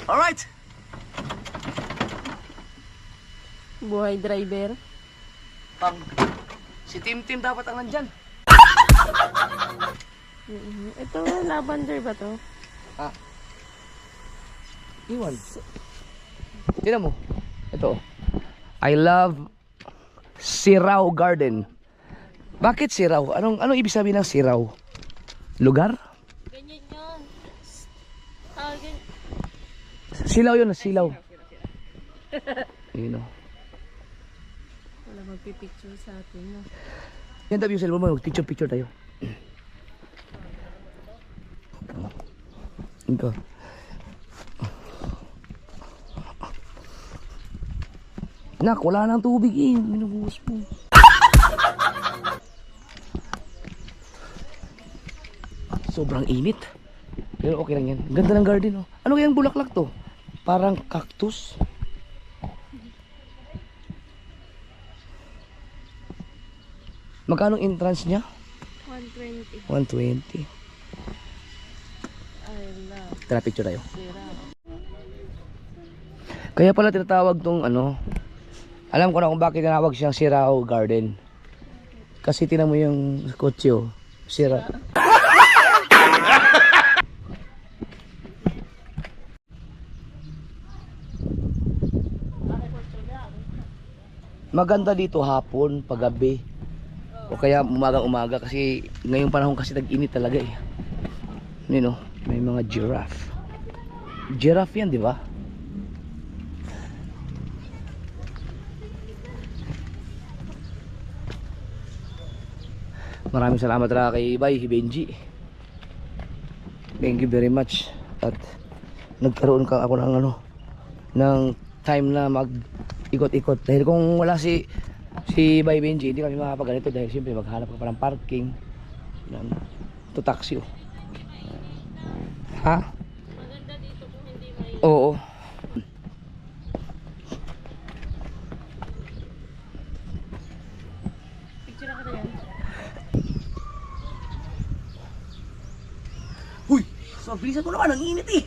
Alright. Buhay driver. Si Tim dapat ang nandyan. Ito, lavender ba to? Iwan. Tignan mo. Ito. I love Sirao Garden. Bakit Sirao? Anong ibig sabihin ng Sirao? Lugar? Ganyan yun. Silaw yun, silaw. Yun o. Wala magpipicture sa atin. No? Yan tabi yung cellphone mo, mag-picture tayo. Ito. Nak, wala nang tubig eh. Minubuhos mo. Sobrang init. Pero okay lang yan. Ganda ng garden oh. Ano kayang bulaklak to? Parang cactus. Magkano entrance niya? 120. 120. I love Tara, picture tayo. Sirao. Kaya pala tinatawag tong ano. Alam ko na kung bakit tinawag siyang Sirao Garden. Kasi tinan mo yung kotse oh. Sira. Maganda dito hapon, paggabi. O kaya umagang-umaga kasi ngayong panahon kasi tag-init talaga eh. Yun oh, may mga giraffe. Giraffe yan, di ba? Maraming salamat talaga kay Benji. Thank you very much. At nagkaroon ka ako ng ano, ng time na mag-ikot-ikot. Dahil kung wala si Benji, hindi kami makapagganito dahil siyempre maghanap ka pa ng parking. Ito taxi oh. Ha? Maganda dito kung hindi may... Oo. Picture ako na yan. Huy! So, bilisan mo naman, ang init eh!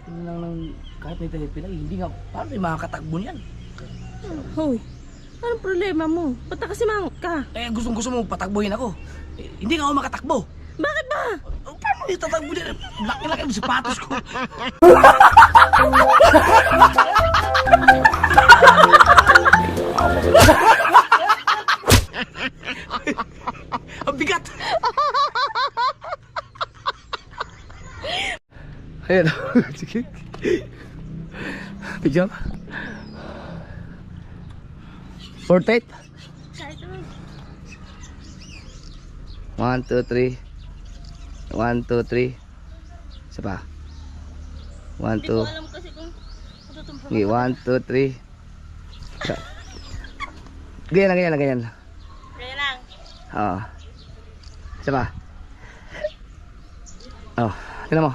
Ano lang ng kahit may telepila, hindi nga, paano may makakatakbo niyan? Hoy, anong problema mo? Ba't nakasimangot ka? Eh, gustong-gusto mo patakbuhin ako. Eh, hindi nga ako makatakbo. Bakit ba? Oh, paano yung tatakbo niyan? Laki-laki ang sapatos ko. Ang bigat! Ayan. Sige. Pijam. Portrait. 1, 2, 3. 1, 2, 3. Isa pa. 1, 2. Alam kasi kung tutumpang. Okay, 1, 2, 3. Ganyan. Kaya lang. Oo. Isa pa. Oh, tingnan mo.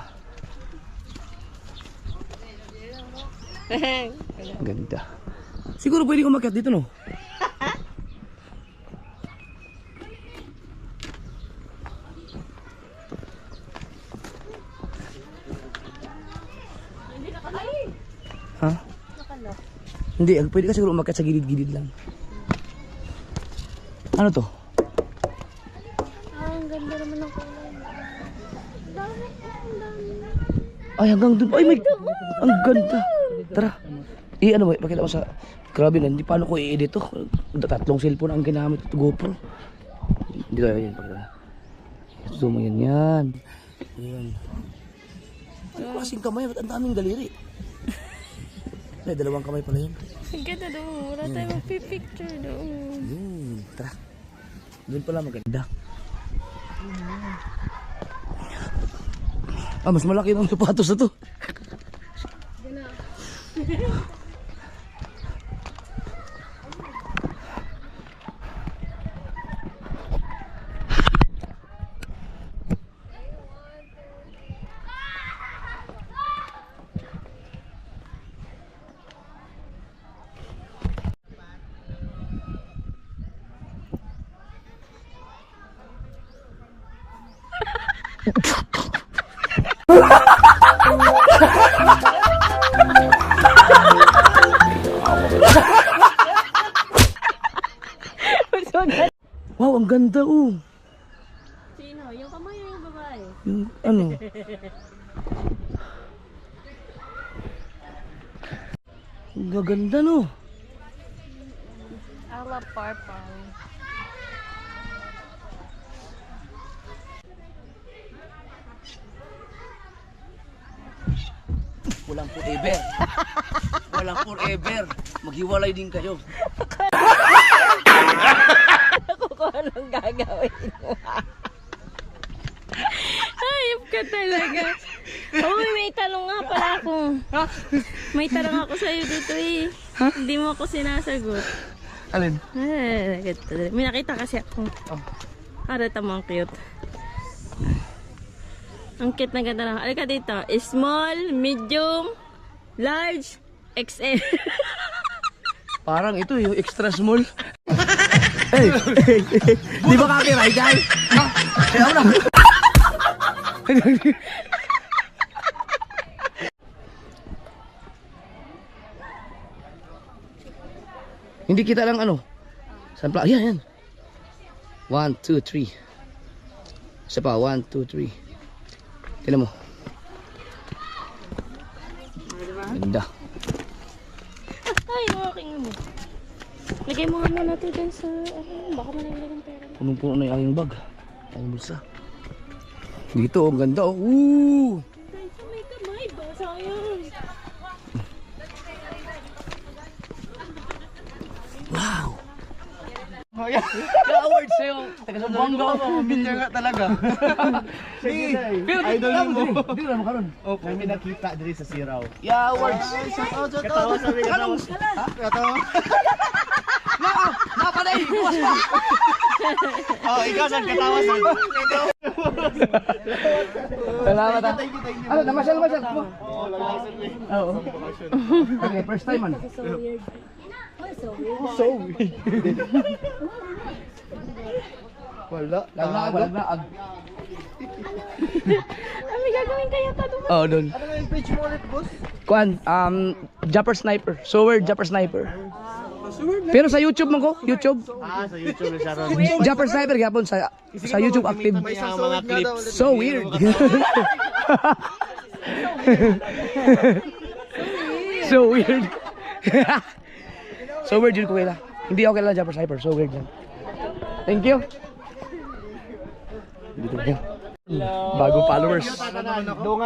Ganda. Siguro pwede ko makiat dito, no? Hindi nakalay. Ha? Nakala. Hindi, pwede ka siguro umakyat sa gilid-gilid lang. Ano to? Ang ganda naman ng kulay. Dami. Ay, hanggang dun. Ay, may... Ang ganda. Tara. Ano mo, pakita ko sa... Grabe na, hindi paano ko i-edit to. 3 cellphone ang ginamit. GoPro. Dito, yan. Pakita. Zoom mo yan. Ayan. Ano klaseng kamay? Ba't ang daming daliri? Ay, 2 kamay pala yan. Ang ganda doon. Wala tayo magpipicture doon. Tara. Doon pala maganda. Mas malaki ng sapatos na to. Wow, ang ganda oh. Sino? Yung kamay o yung babae? Yung ano? Ang gaganda no. I love purple. Walang forever. Walang forever. Maghiwalay din kayo. Ako kung anong gagawin mo. Ayop ka talaga. Uy, may tanong nga pala ako. May tanong ako sa'yo dito eh. Hindi mo ako sinasagot. Alin? May nakita kasi ako. Oh. Arata mo ang cute. Ang cute na ganda lang. Alika dito. Small, medium, large, XL. Parang ito yung extra small. Hey, di ba copyright guys? Ha? Kaya na. Hindi kita lang ano. Sampla. Yan, yan. 1, 2, 3. Isa pa. 1, 2, 3. Tignan mo. Ganda. Ay, walking mo. Lagay mo nga muna ito dun sa, baka manilagay ng pera. Punong-puno na yung aking bag. Aking bulsa. Dito, ang ganda oh. Woo! Ay, may kamay ba? Sayang. Wow! Ka-award sa'yo. Taga-Zamboanga ako. Pamilya nga talaga. Pero Idol mo. Hindi naman karon. Opo. May nakita diri sa Siraw. Yeah, awards. Katawa sabi ka daw. Katawa. Napaday! Buwas pa! Oh, ikaw saan katawa sa? Salamat ah. Thank you. Ano, namasyal-masyal mo? Oo, lalasan mo. Oo. Okay, first time man. So weird. Wala. Walang naag. Ay, may gagawin kaya ka doon. Oo, doon. Ano nga yung page mo ulit, boss? Kuan, Jumper Sniper. Sword Jumper Sniper. Pero sa YouTube mo ko, YouTube. Sa YouTube na siya ron. Jumper Sniper yapon sa YouTube active. May isang mga clips. So weird. So weird. So weird yun ko kaya. Hindi ako kailangan Jumper Sniper. So weird lang. Thank you. Dito ko. Bago followers. Dungan.